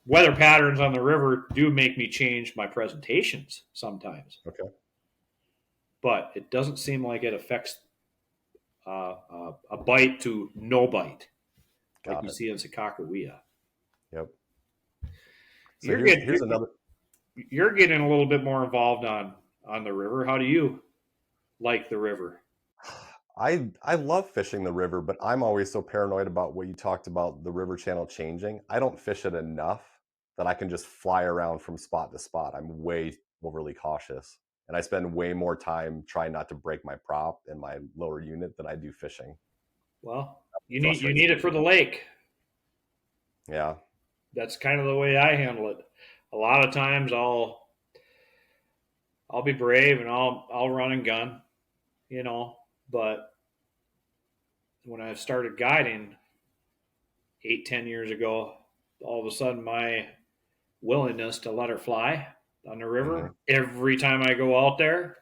Speaker 1: weather patterns on the river do make me change my presentations sometimes,
Speaker 2: Okay.
Speaker 1: but it doesn't seem like it affects a bite to no bite like
Speaker 2: Got
Speaker 1: you
Speaker 2: it.
Speaker 1: see in Sakakawea.
Speaker 2: Yep. So
Speaker 1: You're
Speaker 2: here's
Speaker 1: getting
Speaker 2: another.
Speaker 1: you're getting a little bit more involved on the river. How do you like the river?
Speaker 2: I love fishing the river, but I'm always so paranoid about what you talked about, the river channel changing. I don't fish it enough that I can just fly around from spot to spot. I'm way overly cautious. And I spend way more time trying not to break my prop and my lower unit than I do fishing.
Speaker 1: Well, you
Speaker 2: Frustrates
Speaker 1: need
Speaker 2: me.
Speaker 1: it for the lake.
Speaker 2: Yeah.
Speaker 1: That's kind of the way I handle it. A lot of times I'll be brave and I'll run and gun, you know, but when I started guiding 8, 10 years ago, all of a sudden my willingness to let her fly on the
Speaker 2: Hmm.
Speaker 1: river every time I go out there,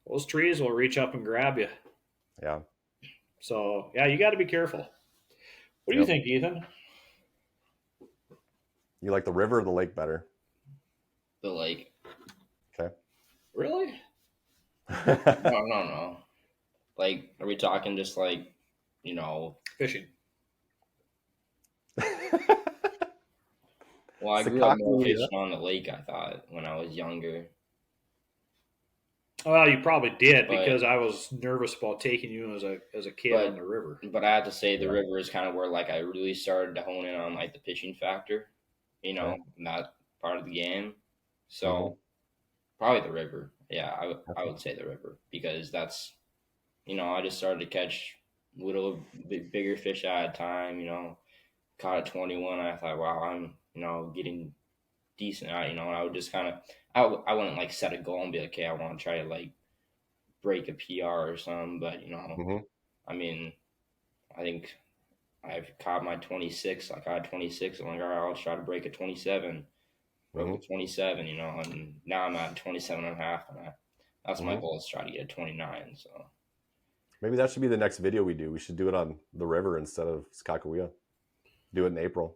Speaker 1: those trees will reach up and grab you.
Speaker 2: Yeah.
Speaker 1: So yeah, you got to be careful. What do you
Speaker 2: Yep.
Speaker 1: think, Ethan?
Speaker 2: You like the river or the lake better?
Speaker 3: The lake.
Speaker 2: Okay.
Speaker 1: Really?
Speaker 3: No. Like, are we talking just like, you know?
Speaker 1: Fishing.
Speaker 3: Well, I grew up more
Speaker 2: Sakakawea.
Speaker 3: fishing on the lake. I thought when I was younger,
Speaker 1: Well, you probably did
Speaker 3: but
Speaker 1: because I was nervous about taking you as a kid on
Speaker 3: but
Speaker 1: the river.
Speaker 3: but I have to say the
Speaker 2: Yeah.
Speaker 3: river is kind of where like I really started to hone in on like the pitching factor,
Speaker 2: Okay.
Speaker 3: in that part of the game.
Speaker 2: Hmm.
Speaker 3: So probably the river. Yeah, I
Speaker 2: Okay.
Speaker 3: would say the river because that's I just started to catch little bigger fish at a time. Caught a 21. I thought, wow, I'm getting decent at. And I would just kind of I wouldn't like set a goal and be like, okay, I want to try to like break a PR or something, but
Speaker 2: Hmm.
Speaker 3: I mean, I think I've caught my 26. I caught 26. I'm like, all right, I'll try to break a 27. Broke a
Speaker 2: Hmm.
Speaker 3: 27, and now I'm at 27 and a half, and that's my
Speaker 2: Hmm.
Speaker 3: goal is try to get a 29. So
Speaker 2: Maybe that should be the next video we do. We should do it on the river instead of Sakakawea. Do it in April.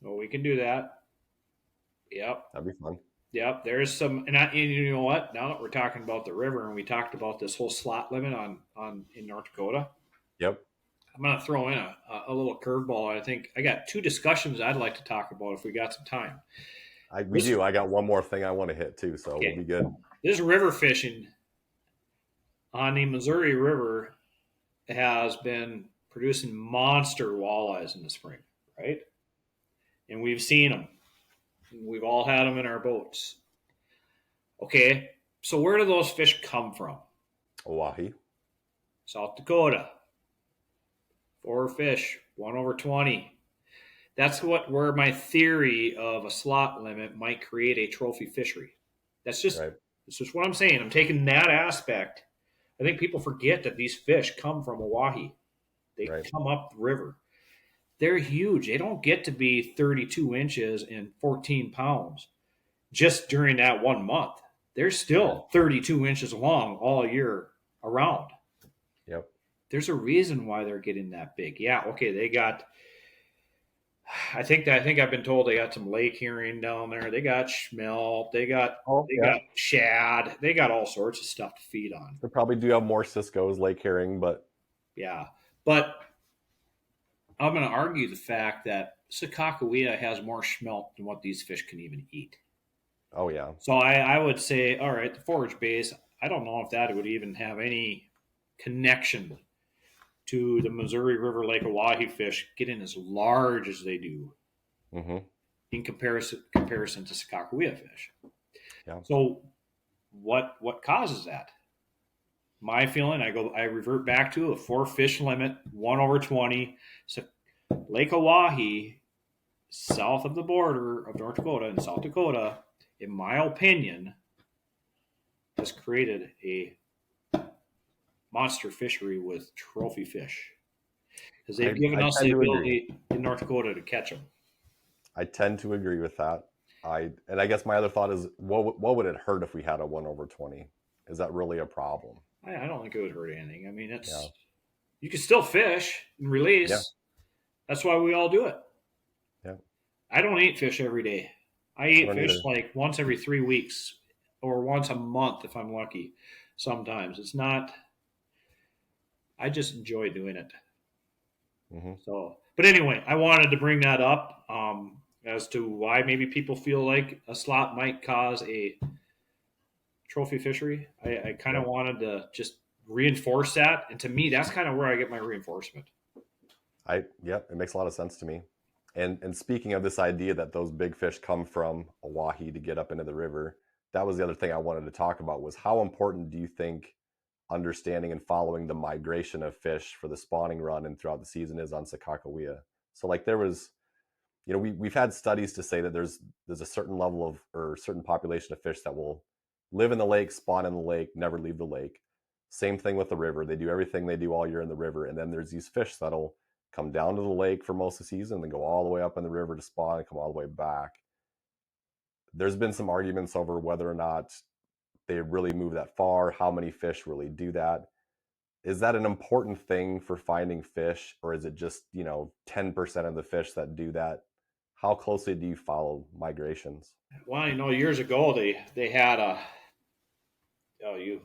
Speaker 1: Well, we can do that. Yep.
Speaker 2: That'd be fun.
Speaker 1: Yep. There's some, and you know what? Now that we're talking about the river and we talked about this whole slot limit on in North Dakota,
Speaker 2: Yep.
Speaker 1: I'm going to throw in a little curveball. I think I got two discussions I'd like to talk about if we got some time.
Speaker 2: We
Speaker 1: This
Speaker 2: do. I got one more thing I want to hit too, so we'll
Speaker 1: okay.
Speaker 2: be good.
Speaker 1: This river fishing on the Missouri River has been producing monster walleyes in the spring, right? And we've seen them. We've all had them in our boats. Okay, so where do those fish come from?
Speaker 2: Oahe.
Speaker 1: South Dakota. 4 fish, 1/20. That's where my theory of a slot limit might create a trophy fishery. That's just
Speaker 2: Right.
Speaker 1: that's just what I'm saying. I'm taking that aspect. I think people forget that these fish come from Oahe. They
Speaker 2: Right.
Speaker 1: come up the river. They're huge. They don't get to be 32 inches and 14 pounds just during that 1 month. They're
Speaker 2: Right.
Speaker 1: still 32 inches long all year around.
Speaker 2: Yep.
Speaker 1: There's a reason why they're getting that big. Yeah, okay, they got I think I've been told they got some lake herring down there. They got schmelt.
Speaker 2: Oh,
Speaker 1: They
Speaker 2: yeah.
Speaker 1: got shad. They got all sorts of stuff to feed on.
Speaker 2: They probably do have more Cisco's lake herring, but
Speaker 1: Yeah, but I'm going to argue the fact that Sakakawea has more schmelt than what these fish can even eat.
Speaker 2: oh yeah.
Speaker 1: So I would say, all right, the forage base. I don't know if that would even have any connection to the Missouri River Lake Oahe fish getting as large as they do
Speaker 2: Mm-hmm.
Speaker 1: in comparison to Sakakawea fish.
Speaker 2: Yeah.
Speaker 1: So what causes that? My feeling, I revert back to a 4 fish limit, 1/20. So Lake Oahe, south of the border of North Dakota and South Dakota, in my opinion, has created a monster fishery with trophy fish because they've given
Speaker 2: I
Speaker 1: us
Speaker 2: tend
Speaker 1: the
Speaker 2: to agree.
Speaker 1: ability in North Dakota to catch them.
Speaker 2: I tend to agree with that. I guess my other thought is, what would it hurt if we had a 1/20? Is that really a problem?
Speaker 1: I don't think it would hurt anything. I mean,
Speaker 2: Yeah.
Speaker 1: you can still fish and
Speaker 2: Yeah.
Speaker 1: release. That's why we all do it.
Speaker 2: Yeah.
Speaker 1: I don't eat fish every day. I
Speaker 2: I
Speaker 1: eat
Speaker 2: don't
Speaker 1: fish
Speaker 2: either.
Speaker 1: like once every 3 weeks or once a month if I'm lucky. Sometimes it's not. I just enjoy doing it.
Speaker 2: Mm-hmm.
Speaker 1: So, but anyway, I wanted to bring that up as to why maybe people feel like a slot might cause a trophy fishery. I kind of
Speaker 2: Yep.
Speaker 1: wanted to just reinforce that, and to me, that's kind of where I get my reinforcement.
Speaker 2: Yep, it makes a lot of sense to me. And speaking of this idea that those big fish come from Oahe to get up into the river, that was the other thing I wanted to talk about was how important do you think understanding and following the migration of fish for the spawning run and throughout the season is on Sakakawea? So like there was, we've had studies to say that there's a certain level of or certain population of fish that will live in the lake, spawn in the lake, never leave the lake. Same thing with the river. They do everything they do all year in the river. And then there's these fish that'll come down to the lake for most of the season, then go all the way up in the river to spawn and come all the way back. There's been some arguments over whether or not they really move that far, how many fish really do that. Is that an important thing for finding fish, or is it just, 10% of the fish that do that? How closely do you follow migrations?
Speaker 1: Well, years ago they had a. Oh, you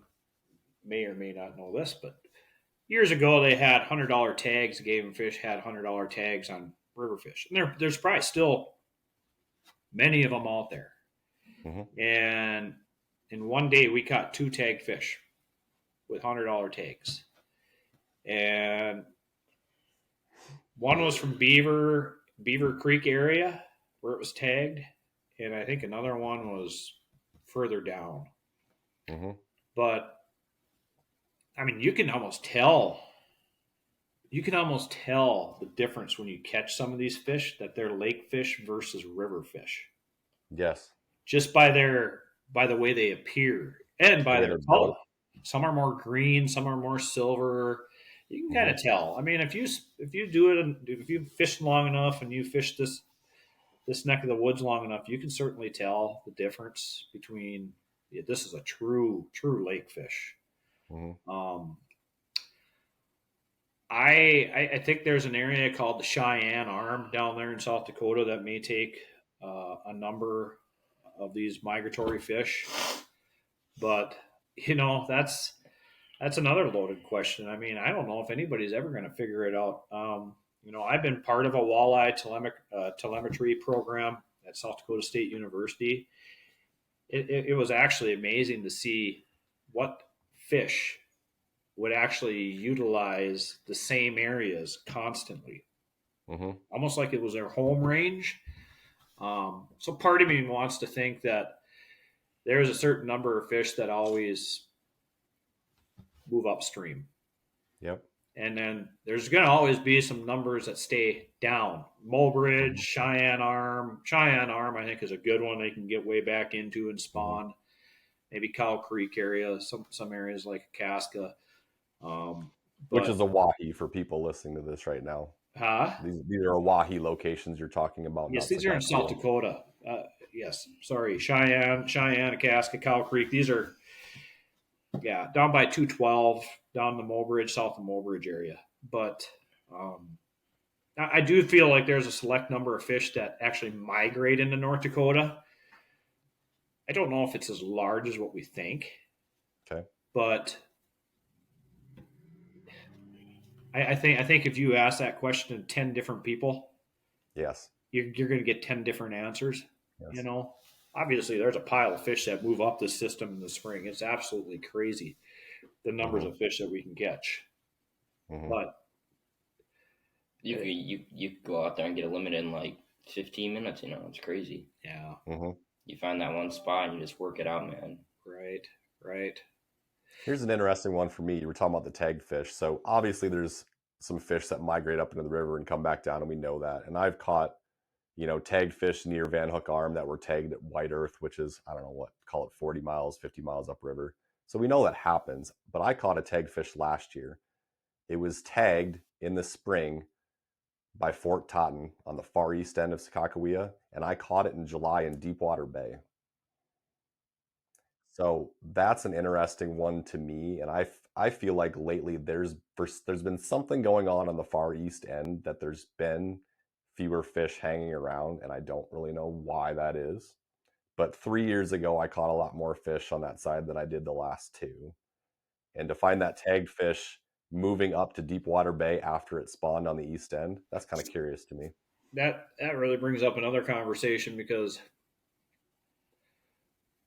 Speaker 1: may or may not know this, but years ago they had $100 tags. Game and Fish had $100 tags on river fish, and there's probably still many of them out there.
Speaker 2: Mm-hmm.
Speaker 1: And in one day we caught 2 tagged fish with $100 tags, and one was from Beaver Creek area where it was tagged, and I think another one was further down.
Speaker 2: Mm-hmm.
Speaker 1: But I mean, you can almost tell the difference when you catch some of these fish that they're lake fish versus river fish,
Speaker 2: Yes.
Speaker 1: just by the way they appear and
Speaker 2: The
Speaker 1: by
Speaker 2: way
Speaker 1: their
Speaker 2: they're
Speaker 1: color.
Speaker 2: built.
Speaker 1: Some are more green, some are more silver. You can kind
Speaker 2: Mm-hmm.
Speaker 1: of tell. I mean, if you do it, if you fish long enough and you fish this neck of the woods long enough, you can certainly tell the difference between. Yeah, this is a true lake fish.
Speaker 2: Mm-hmm.
Speaker 1: Um, I think there's an area called the Cheyenne Arm down there in South Dakota that may take a number of these migratory fish, but that's another loaded question. I mean, I don't know if anybody's ever going to figure it out. I've been part of a walleye telemetry program at South Dakota State University. It was actually amazing to see what fish would actually utilize the same areas constantly,
Speaker 2: Mm-hmm.
Speaker 1: almost like it was their home range. So part of me wants to think that there's a certain number of fish that always move upstream.
Speaker 2: Yep.
Speaker 1: And then there's going to always be some numbers that stay down. Mulbridge,
Speaker 2: Mm-hmm.
Speaker 1: Cheyenne Arm, I think is a good one they can get way back into and
Speaker 2: Mm-hmm.
Speaker 1: spawn. Maybe Cow Creek area, some areas like Casca.
Speaker 2: Which
Speaker 1: But
Speaker 2: is Oahe for people listening to this right now.
Speaker 1: huh?
Speaker 2: These are Oahe locations you're talking about,
Speaker 1: Yes,
Speaker 2: not
Speaker 1: these are in South
Speaker 2: Sakakawea.
Speaker 1: Dakota. Yes, sorry, Cheyenne, Casca, Cow Creek. These are down by 212, down the Mulbridge, south of Mulbridge area. But I do feel like there's a select number of fish that actually migrate into North Dakota. I don't know if it's as large as what we think,
Speaker 2: Okay.
Speaker 1: but I think if you ask that question to 10 different people,
Speaker 2: Yes.
Speaker 1: you're going to get 10 different answers. You
Speaker 2: Yes.
Speaker 1: know, obviously there's a pile of fish that move up the system in the spring. It's absolutely crazy the numbers
Speaker 2: Mm-hmm.
Speaker 1: of fish that we can catch.
Speaker 2: Mm-hmm.
Speaker 1: But
Speaker 3: You could go out there and get a limit in like 15 minutes. You know, it's crazy.
Speaker 1: yeah,
Speaker 2: Mm-hmm.
Speaker 3: You find that one spot and you just work it out, man.
Speaker 1: right, right.
Speaker 2: Here's an interesting one for me. You were talking about the tagged fish. So obviously there's some fish that migrate up into the river and come back down, and we know that. And I've caught, tagged fish near Van Hook Arm that were tagged at White Earth, which is, I don't know what, call it 40 miles, 50 miles upriver. So we know that happens. But I caught a tagged fish last year. It was tagged in the spring by Fort Totten on the far east end of Sakakawea, and I caught it in July in Deepwater Bay. So that's an interesting one to me, and I feel like lately there's been something going on the far east end that there's been fewer fish hanging around, and I don't really know why that is. But 3 years ago, I caught a lot more fish on that side than I did the last two, and to find that tagged fish moving up to Deepwater Bay after it spawned on the east end, that's kind of curious to me.
Speaker 1: That really brings up another conversation because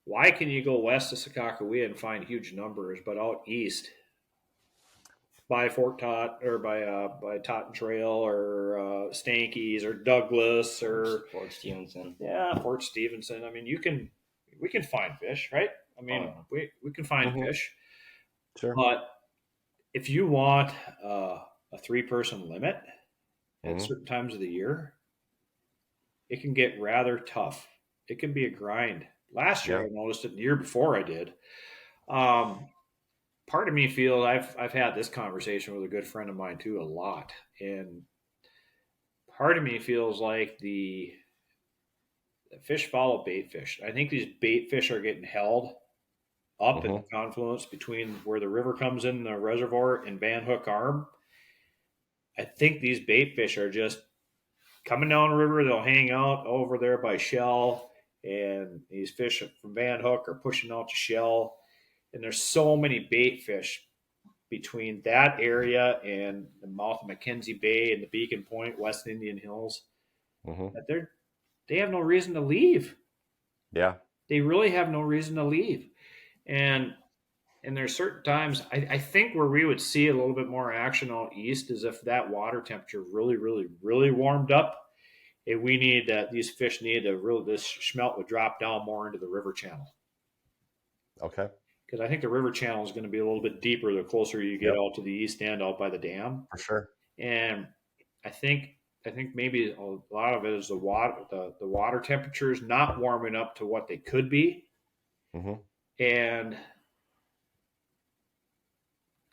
Speaker 1: why can you go west of Sakakawea and find huge numbers, but out east by Fort Tot or by Totten Trail or Stankies or Douglas or
Speaker 3: Fort Stevenson.
Speaker 1: Fort Stevenson. I mean, we can find fish, right? I mean, we can find
Speaker 2: Mhm.
Speaker 1: fish,
Speaker 2: Sure.
Speaker 1: but if you want a 3-person limit at
Speaker 2: Mhm.
Speaker 1: certain times of the year, it can get rather tough. It can be a grind. Last year,
Speaker 2: Yeah.
Speaker 1: I noticed it. The year before, I did. Um, Part of me feels I've had this conversation with a good friend of mine too a lot, and part of me feels like the fish follow bait fish. I think these bait fish are getting held up in the
Speaker 2: Mhm.
Speaker 1: confluence between where the river comes in the reservoir and Van Hook Arm. I think these bait fish are just coming down the river. They'll hang out over there by Shell, and these fish from Van Hook are pushing out to Shell. And there's so many bait fish between that area and the mouth of Mackenzie Bay and the Beacon Point, West Indian Hills,
Speaker 2: Mhm.
Speaker 1: that they have no reason to leave.
Speaker 2: Yeah.
Speaker 1: They really have no reason to leave. And there's certain times I think where we would see a little bit more action out east is if that water temperature really, really, really warmed up. And we need that these fish need to really this smelt would drop down more into the river channel.
Speaker 2: Okay.
Speaker 1: Because I think the river channel is going to be a little bit deeper the closer you get
Speaker 2: Yep.
Speaker 1: out to the east end, out by the dam.
Speaker 2: For sure.
Speaker 1: And I think maybe a lot of it is the water temperatures not warming up to what they could be,
Speaker 2: Mhm.
Speaker 1: and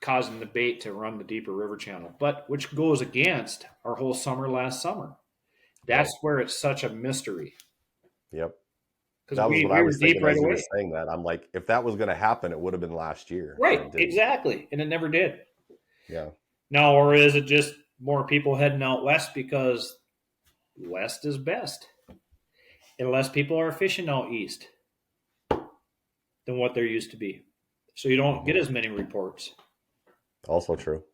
Speaker 1: causing the bait to run the deeper river channel. But which goes against our whole summer last summer. That's
Speaker 2: Right.
Speaker 1: where it's such a mystery
Speaker 2: Yep.
Speaker 1: because
Speaker 2: That was what I
Speaker 1: we were
Speaker 2: was
Speaker 1: deep
Speaker 2: thinking
Speaker 1: right
Speaker 2: as you were
Speaker 1: away.
Speaker 2: saying that. I'm like, if that was going to happen, it would have been last year, and
Speaker 1: Right,
Speaker 2: it didn't.
Speaker 1: exactly, and it never did.
Speaker 2: Yeah.
Speaker 1: Now, or is it just more people heading out west because west is best, and less people are fishing out east than what there used to be, so you don't get
Speaker 2: Mhm.
Speaker 1: as many reports.
Speaker 2: Also true.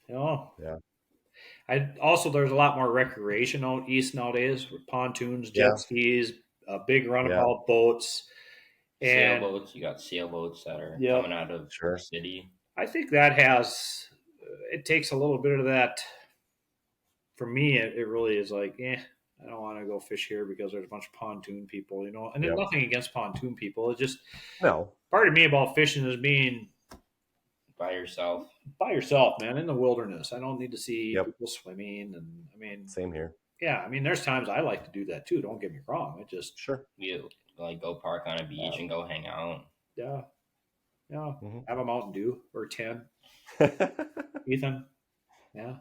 Speaker 1: You know,
Speaker 2: Yeah.
Speaker 1: I also there's a lot more recreation out east nowadays with pontoons, jet
Speaker 2: Yeah.
Speaker 1: skis, big
Speaker 2: Yeah.
Speaker 1: runabout boats, and
Speaker 3: Sailboats. You got sailboats that are
Speaker 1: yep,
Speaker 3: coming out of our
Speaker 2: Sure.
Speaker 3: city.
Speaker 1: I think that has it takes a little bit of that. For me, it really is like, I don't want to go fish here because there's a bunch of pontoon people, and there's
Speaker 2: Yep.
Speaker 1: nothing against pontoon people. It's just
Speaker 2: No.
Speaker 1: part of me about fishing is being
Speaker 3: By yourself.
Speaker 1: by yourself, man, in the wilderness. I don't need to see
Speaker 2: Yep.
Speaker 1: people swimming, and I mean,
Speaker 2: Same here.
Speaker 1: yeah, I mean, there's times I like to do that too. Don't get me wrong. It just,
Speaker 2: Sure.
Speaker 3: You like go park on a beach and go hang out.
Speaker 1: yeah, yeah.
Speaker 2: Mhm.
Speaker 1: Have a Mountain Dew or 10, Ethan. Yeah.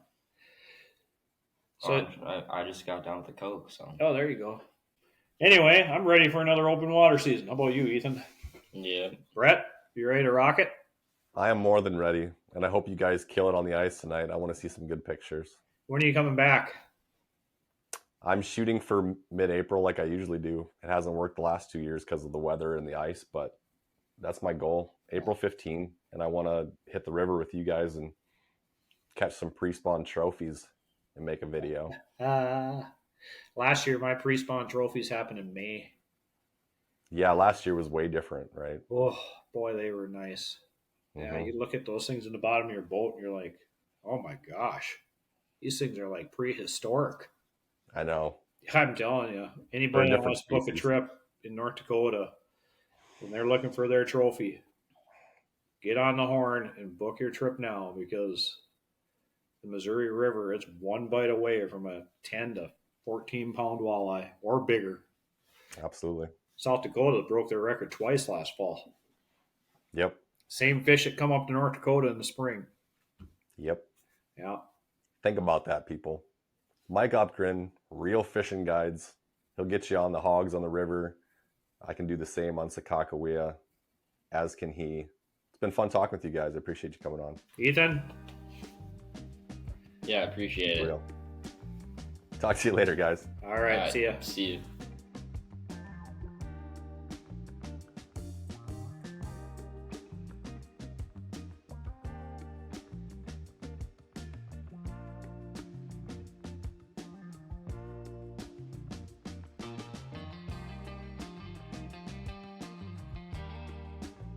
Speaker 1: So,
Speaker 3: I just got down with the Coke, so
Speaker 1: oh, there you go. Anyway, I'm ready for another open water season. How about you, Ethan?
Speaker 3: yeah.
Speaker 1: Brett, you ready to rock it?
Speaker 2: I am more than ready, and I hope you guys kill it on the ice tonight. I want to see some good pictures.
Speaker 1: When are you coming back?
Speaker 2: I'm shooting for mid-April like I usually do. It hasn't worked the last 2 years because of the weather and the ice, but that's my goal. April 15, and I want to hit the river with you guys and catch some pre-spawn trophies and make a video.
Speaker 1: Last year, my pre-spawn trophies happened in May.
Speaker 2: Yeah, last year was way different, right?
Speaker 1: Oh, boy, they were nice. Yeah, you look at those things in the bottom of your boat and you're like, oh my gosh, these things are like prehistoric.
Speaker 2: I know.
Speaker 1: I'm telling you,
Speaker 2: They're
Speaker 1: anybody that
Speaker 2: different
Speaker 1: wants to book a
Speaker 2: species.
Speaker 1: trip in North Dakota, when they're looking for their trophy, get on the horn and book your trip now because the Missouri River, it's one bite away from a 10 to 14 pound walleye or bigger.
Speaker 2: Absolutely.
Speaker 1: South Dakota broke their record twice last fall.
Speaker 2: Yep.
Speaker 1: Same fish that come up to North Dakota in the spring.
Speaker 2: Yep.
Speaker 1: Yeah.
Speaker 2: Think about that, people. Mike Upgren, real fishing guides. He'll get you on the hogs on the river. I can do the same on Sakakawea, as can he. It's been fun talking with you guys. I appreciate you coming on.
Speaker 1: Ethan?
Speaker 3: Yeah, I appreciate it.
Speaker 2: Real. Talk to you later, guys.
Speaker 1: All right. See ya.
Speaker 3: See you.